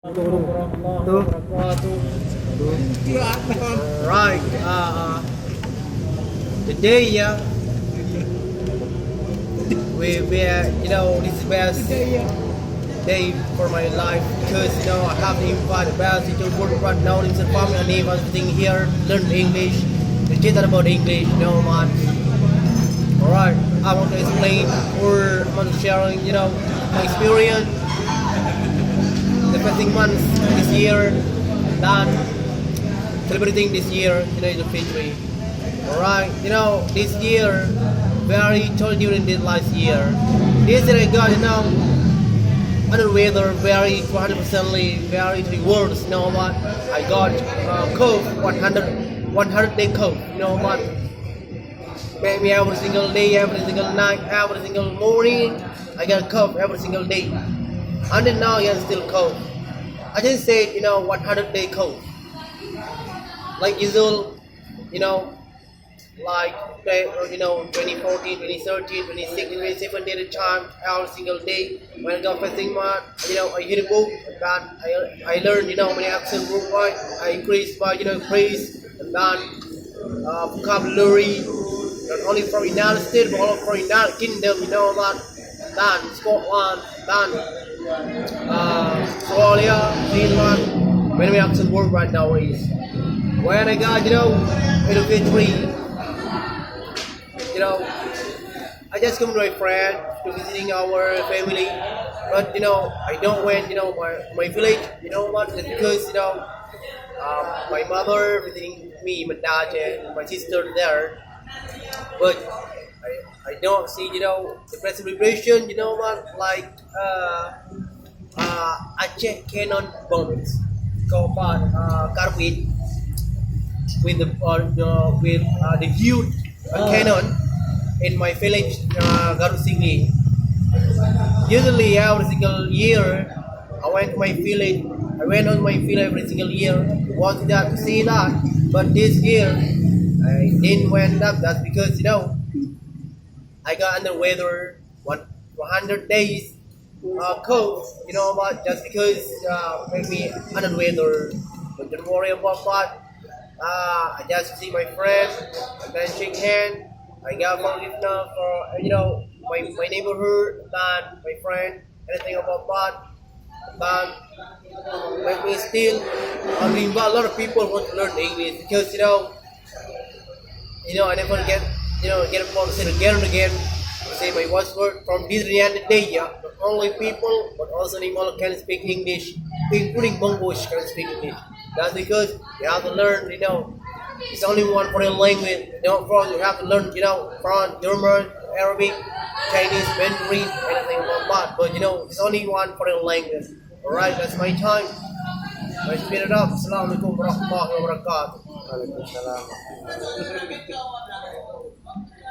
Right. Today, this is best day for my life because I have to invite the best teacher world right now. It's a family name everything here. Learn English. Teach about English. Man. Alright. I want to explain or I want to share, my experience. The passing months this year, done celebrating this year, the victory. Alright, this year, very totally different than last year. This year I got, under weather, very 100%ly, very worse, what? I got cough, 100 day cough, what? Maybe every single day, every single night, every single morning, I got a cough every single day. Until now, I still cold. I just said, 100 day cold. Like usual, like 2014, 2013, 2016, 2017 at the time, every single day. When I got fasting month, I hit a book, and I learned, many accent worldwide. I increased my, praise, and then vocabulary, not only from United States, but also from United Kingdom, that. Dan Scotland, Dan Australia, Finland, many accent world right now is. When I got, victory, I just come to my friend to visiting our family, but I don't went, my village, what? Because my mother visiting me, my dad, and my sister there, but I don't see, the press celebration, what, like Aceh cannon bombs, carpet with the huge cannon in my village, Garut. Usually every single year, I went on my village every single year, wanted to see that, but this year I didn't went up. That's because I got under weather 100 days cold, what? Just because make me under weather. But don't worry about that. I just see my friend and then shake hand. I got forgiveness for my neighborhood and my friend. Anything about that. But make me still. I mean, but a lot of people want to learn English because I never get a phone say again and again. Say my voice word from this reality. Not only people, but also animals can speak English, including mongoose can speak English. That's because you have to learn. It's only one foreign language. You have to learn. French, German, Arabic, Chinese, Mandarin, anything about that. But it's only one foreign language. Alright, that's my time. Let's speed it up. Assalamualaikum warahmatullahi wabarakatuh. Waalaikumsalam.